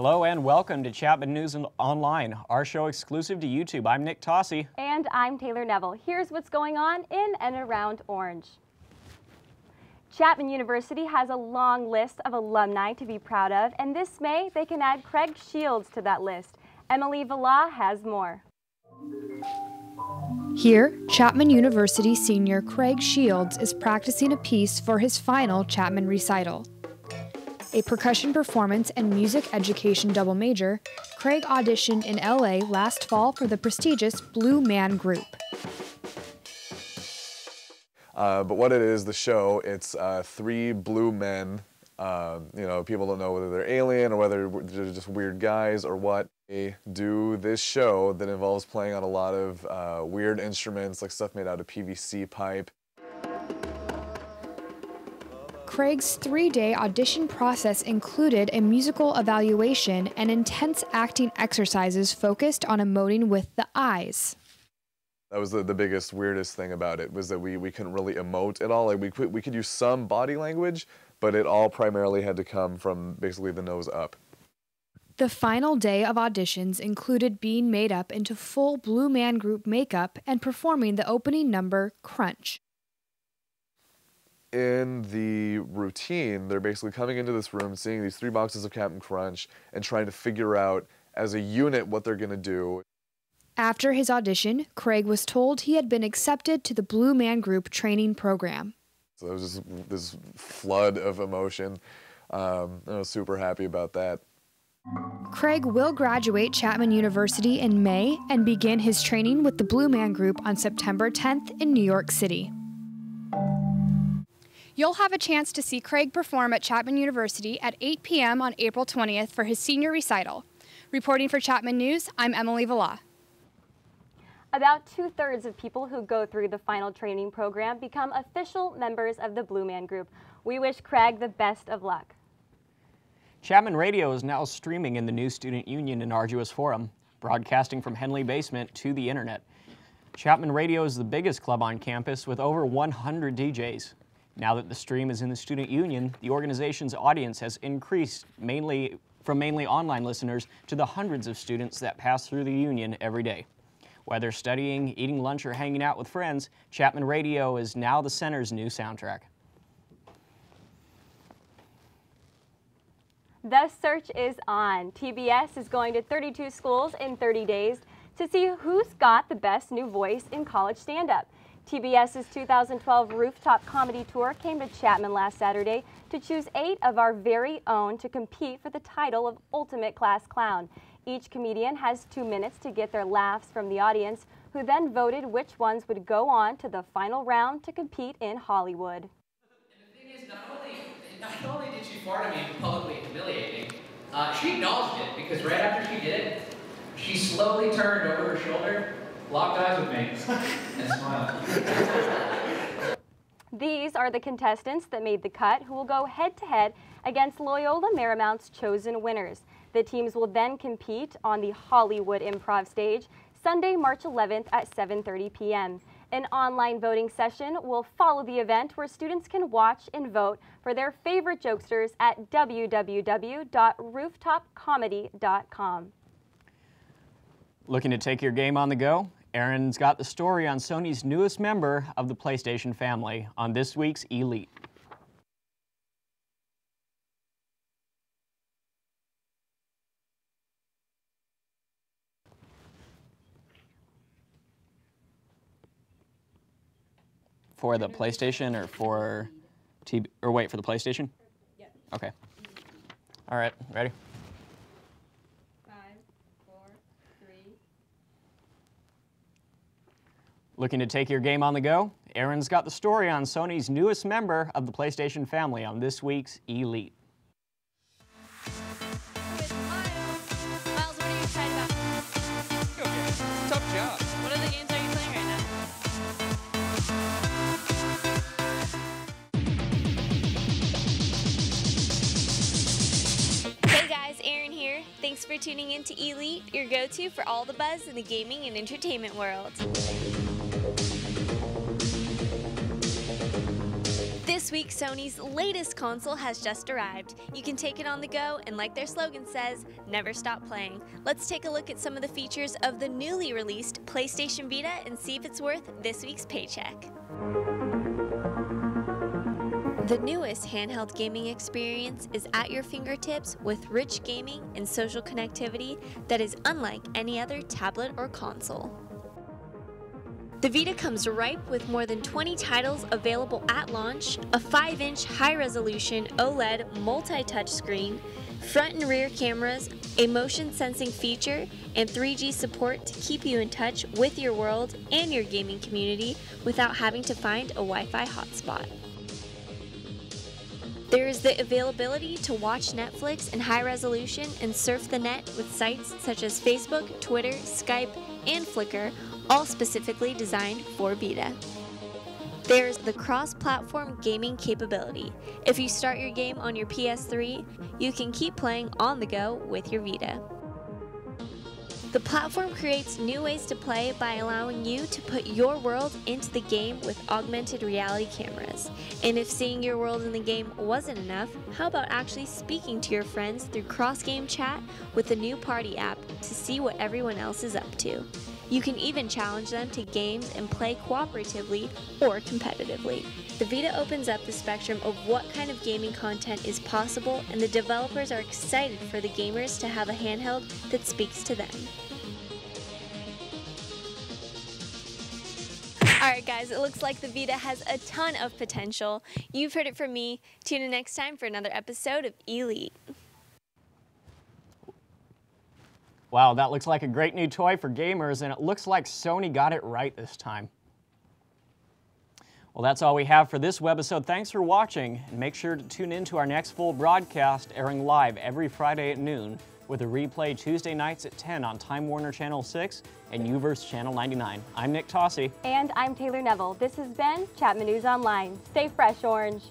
Hello and welcome to Chapman News Online, our show exclusive to YouTube. I'm Nick Tossey. And I'm Taylor Neville. Here's what's going on in and around Orange. Chapman University has a long list of alumni to be proud of, and this May they can add Craig Shields to that list. Emily Valla has more. Here, Chapman University senior Craig Shields is practicing a piece for his final Chapman recital. A percussion performance and music education double major, Craig auditioned in LA last fall for the prestigious Blue Man Group. But what it is, the show, it's three blue men. People don't know whether they're alien or whether they're just weird guys or what. They do this show that involves playing on a lot of weird instruments, like stuff made out of PVC pipe. Craig's 3-day audition process included a musical evaluation and intense acting exercises focused on emoting with the eyes. That was the biggest, weirdest thing about it, was that we couldn't really emote at all. Like we could use some body language, but it all primarily had to come from basically the nose up. The final day of auditions included being made up into full Blue Man Group makeup and performing the opening number, Crunch. In the routine, they're basically coming into this room, seeing these 3 boxes of Captain Crunch, and trying to figure out, as a unit, what they're going to do. After his audition, Craig was told he had been accepted to the Blue Man Group training program. So it was just this flood of emotion. I was super happy about that. Craig will graduate Chapman University in May and begin his training with the Blue Man Group on September 10th in New York City. You'll have a chance to see Craig perform at Chapman University at 8 p.m. on April 20th for his senior recital. Reporting for Chapman News, I'm Emily Valla. About 2/3 of people who go through the final training program become official members of the Blue Man Group. We wish Craig the best of luck. Chapman Radio is now streaming in the new Student Union and Arduous Forum, broadcasting from Henley Basement to the internet. Chapman Radio is the biggest club on campus with over 100 DJs. Now that the stream is in the Student Union, the organization's audience has increased from mainly online listeners to the hundreds of students that pass through the union every day. Whether studying, eating lunch, or hanging out with friends, Chapman Radio is now the center's new soundtrack. The search is on. TBS is going to 32 schools in 30 days to see who's got the best new voice in college stand-up. TBS's 2012 Rooftop Comedy Tour came to Chapman last Saturday to choose 8 of our very own to compete for the title of Ultimate Class Clown. Each comedian has 2 minutes to get their laughs from the audience, who then voted which ones would go on to the final round to compete in Hollywood. And the thing is, not only did she fart at me publicly humiliating, she acknowledged it, because right after she did it, she slowly turned over her shoulder, locked eyes with me, and smiled. These are the contestants that made the cut, who will go head-to-head against Loyola Marymount's chosen winners. The teams will then compete on the Hollywood Improv stage Sunday, March 11th at 7:30 p.m. An online voting session will follow the event, where students can watch and vote for their favorite jokesters at www.rooftopcomedy.com. Looking to take your game on the go? Erin's got the story on Sony's newest member of the PlayStation family on this week's Elite. For the PlayStation or for wait, for the PlayStation? Yeah. Okay. All right, ready? 5, 4, 3. Looking to take your game on the go? Erin's got the story on Sony's newest member of the PlayStation family on this week's Elite. With Miles, what are you excited about? Okay, tough job. What other games are you playing right now? Hey guys, Erin here. Thanks for tuning in to Elite, your go-to for all the buzz in the gaming and entertainment world. This This week, Sony's latest console has just arrived. You can take it on the go, and like their slogan says, never stop playing. Let's take a look at some of the features of the newly released PlayStation Vita and see if it's worth this week's paycheck. The newest handheld gaming experience is at your fingertips with rich gaming and social connectivity that is unlike any other tablet or console. The Vita comes ripe with more than 20 titles available at launch, a 5-inch high-resolution OLED multi-touch screen, front and rear cameras, a motion sensing feature, and 3G support to keep you in touch with your world and your gaming community without having to find a Wi-Fi hotspot. There is the availability to watch Netflix in high resolution and surf the net with sites such as Facebook, Twitter, Skype, and Flickr, all specifically designed for Vita. There's the cross-platform gaming capability. If you start your game on your PS3, you can keep playing on the go with your Vita. The platform creates new ways to play by allowing you to put your world into the game with augmented reality cameras. And if seeing your world in the game wasn't enough, how about actually speaking to your friends through cross-game chat with the new Party app to see what everyone else is up to. You can even challenge them to games and play cooperatively or competitively. The Vita opens up the spectrum of what kind of gaming content is possible, and the developers are excited for the gamers to have a handheld that speaks to them. Alright guys, it looks like the Vita has a ton of potential. You've heard it from me. Tune in next time for another episode of Elite. Wow, that looks like a great new toy for gamers, and it looks like Sony got it right this time. Well, that's all we have for this webisode. Thanks for watching, and make sure to tune in to our next full broadcast airing live every Friday at noon, with a replay Tuesday nights at 10 on Time Warner Channel 6 and Uverse Channel 99. I'm Nick Tossey. And I'm Taylor Neville. This has been Chapman News Online. Stay fresh, Orange.